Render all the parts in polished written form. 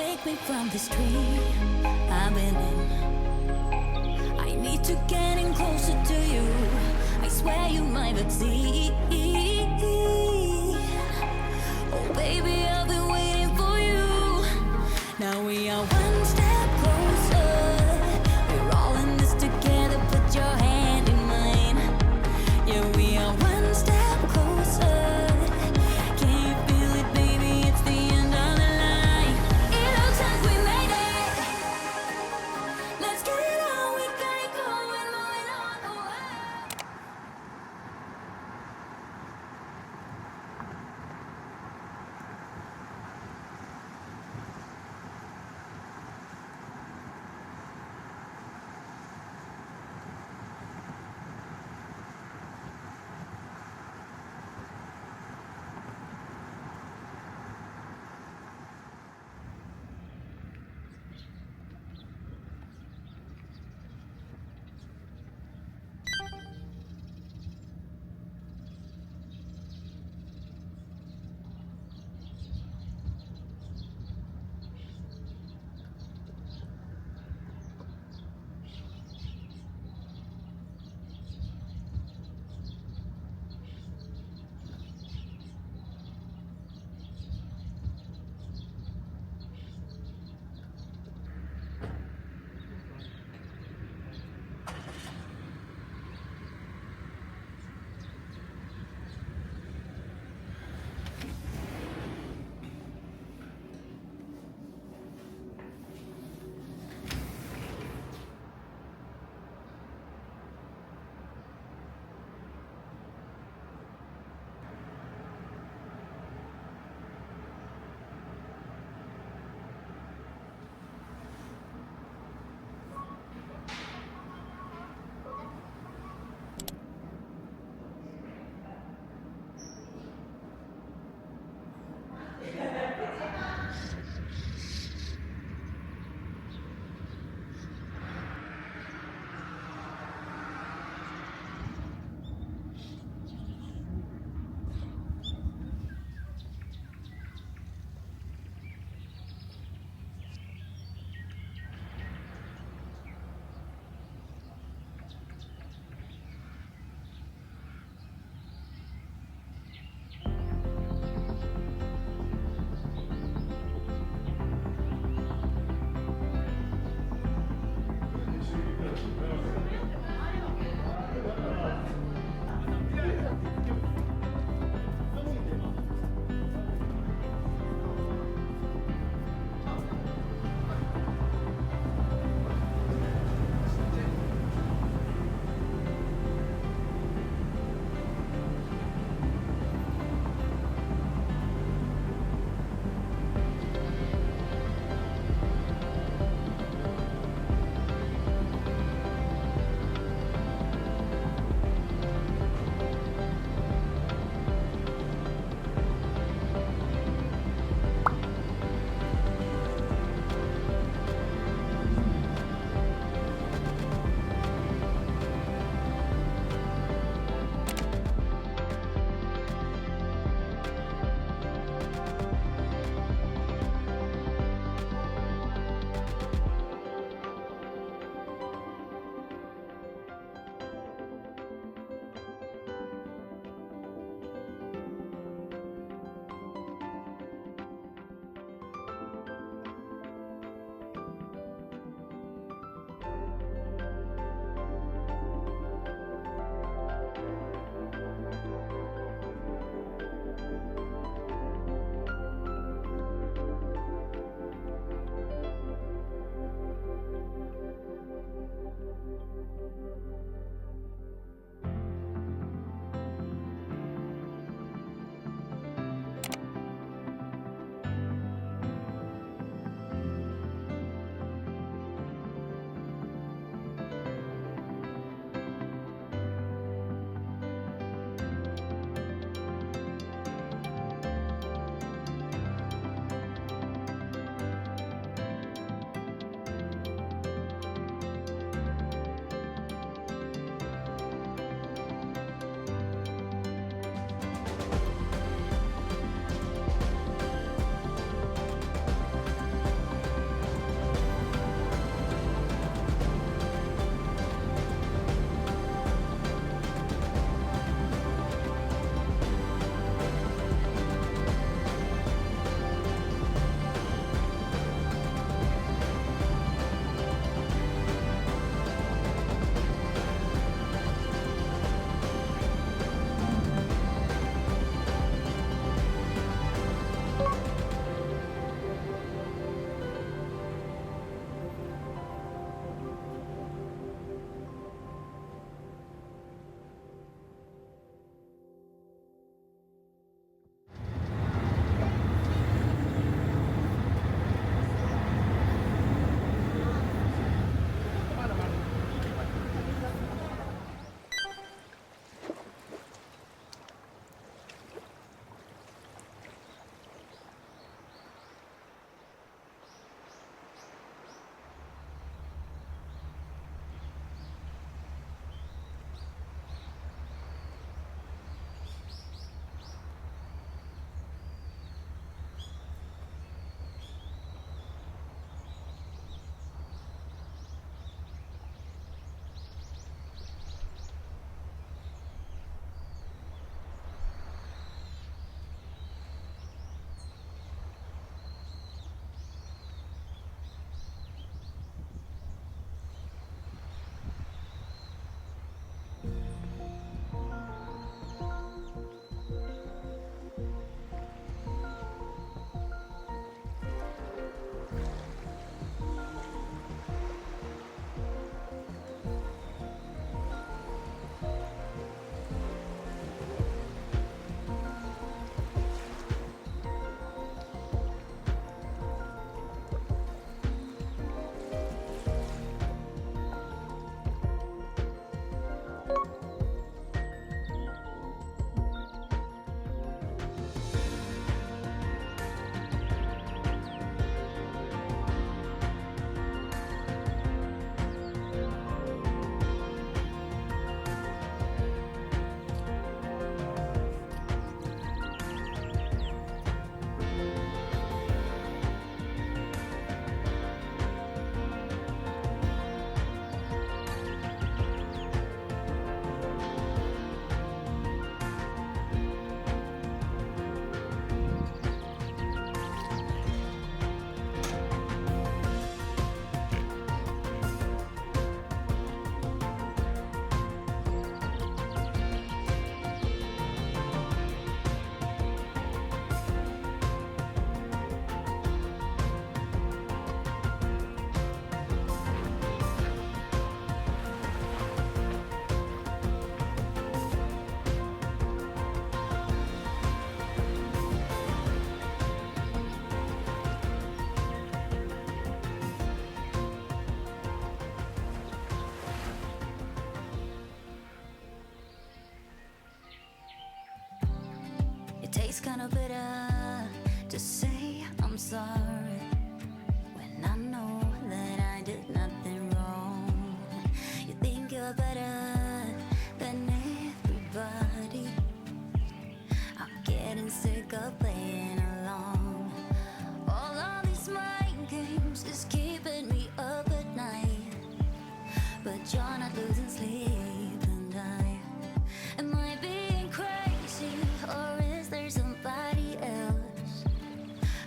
Wake me from this dream I've been in. I need to get in closer to you. I swear you might not see. Oh baby, I've been waiting for you. Now we are one step closer. We're all in this together. Put your hand in mine. Yeah, we are one step closer. Can you feel it, baby? It's the end of the line. It looks like we made it. Let's get it on. We got it going, moving on. kinda bitter to say I'm sorry when I know that I did nothing wrong. You think you're better than everybody. I'm getting sick of playing along. All of these mind games is keeping me up at night, but you're not losing sleep and am I being crazy or is there somebody else?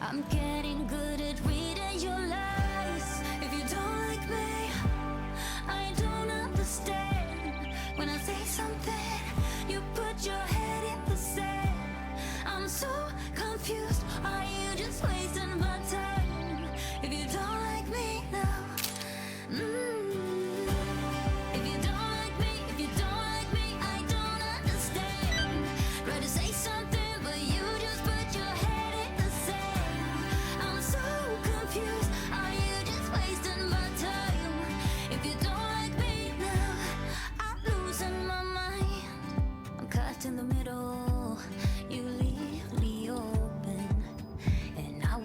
I'm getting good at reading your lies. If you don't like me, I don't understand. When I say something, you put your head in the sand. I'm so confused. Are you just wasting my time? If you don't like me now, if you don't like me, if you don't like me, I don't understand. Try to say something, but you just put your head in the sand. I'm so confused. Are you just wasting my time? If you don't like me now, I'm losing my mind. I'm caught in the middle. You leave me open, and I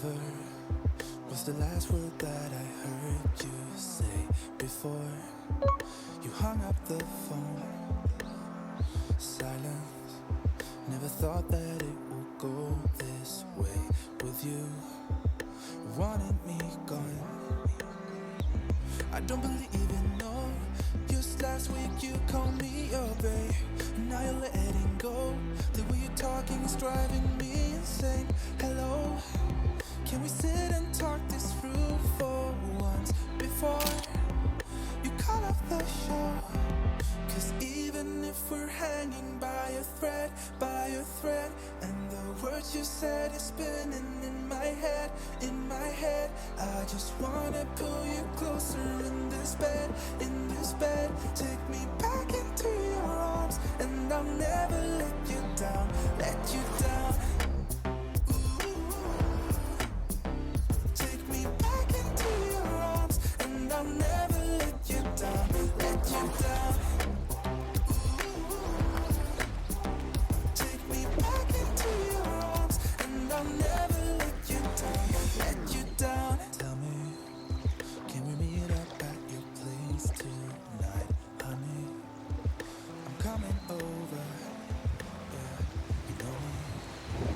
Never was the last word that I heard you say before you hung up the phone. Silence, never thought that it would go this way with you wanting me gone. I don't believe in no. Just last week you called me your babe, and now you're letting go. The way you're talking is driving me insane. Hello, can we sit and talk this through for once before you cut off the show? Cause even if we're hanging by a thread, and the words you said is spinning in my head, I just wanna pull you closer in this bed, take me back into your arms, and I'll never let you down, Take me back into your arms, and I'll never let you down, Take me back into your arms, and I'll never let you down, Tell me, can we meet up at your place tonight, honey? I'm coming over, yeah, you know me.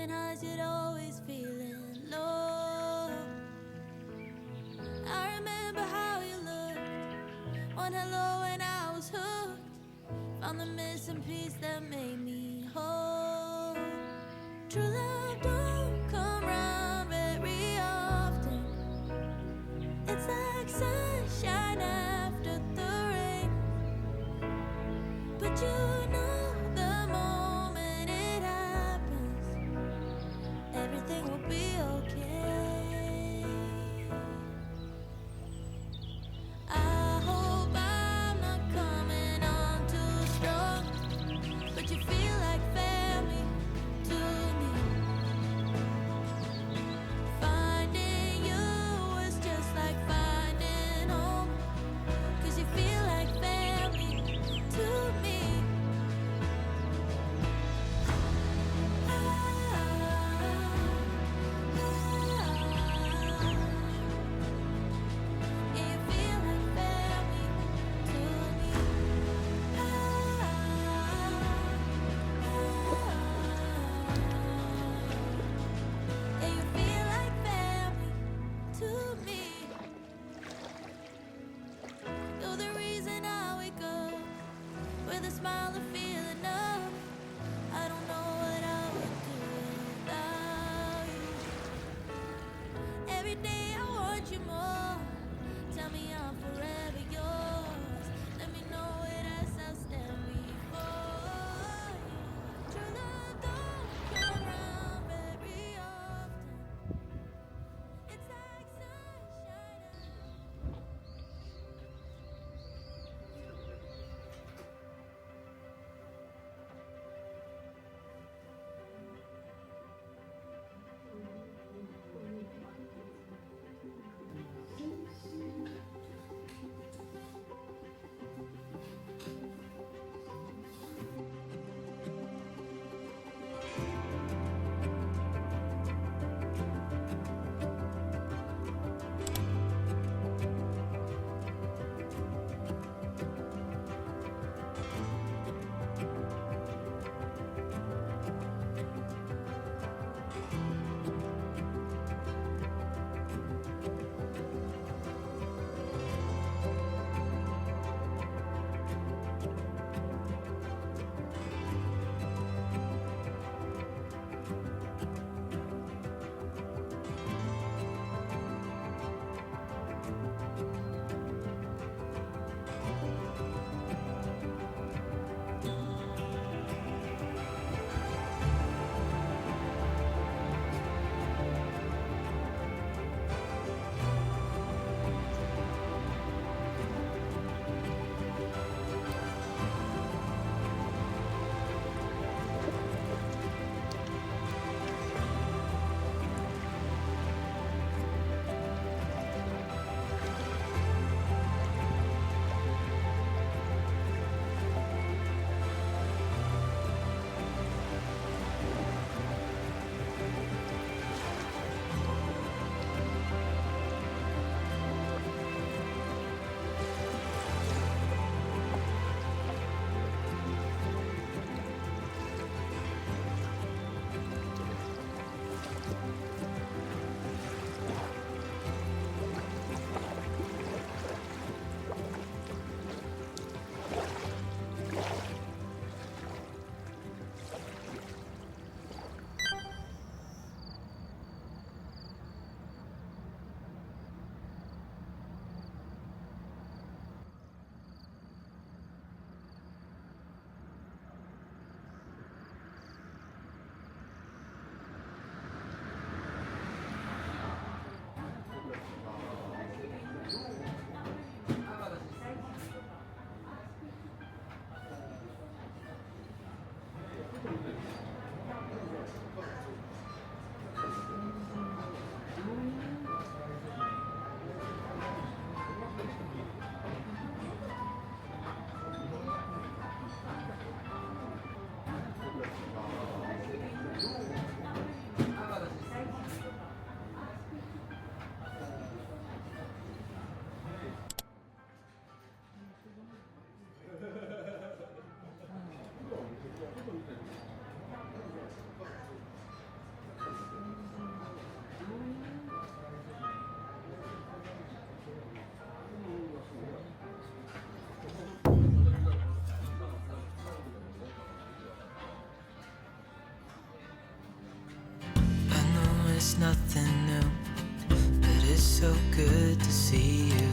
chasing highs, yet always feeling low. I remember how you looked, one hello and I was hooked. Found the missing piece that made me whole. True love don't come round very often. It's like sunshine after the rain. But you know the moment it happens, everything will be okay. I hope I'm not coming on too strong, but you feel like family to me. Finding you was just like finding home, 'cause you feel like family to me. You feel like family to me. Yeah, you feel like family to me. You're the reason I wake up with a smile and feel enough. I don't know what I would do without you. Every day I want you more. Tell me I'm forever yours. Let me know it as I stand before you. True love don't come around very often. It's like sunshine. nothing new, but it's so good to see you.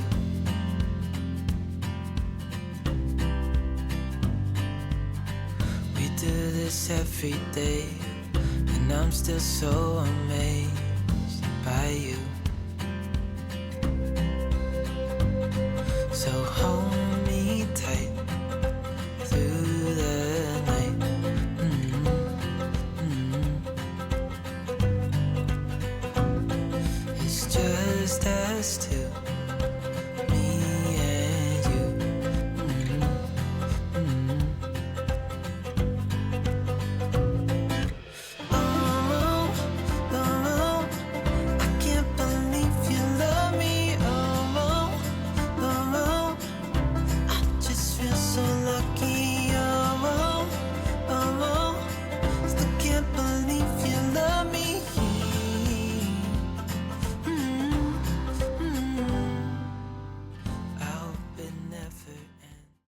We do this every day, and I'm still so amazed by you. So hold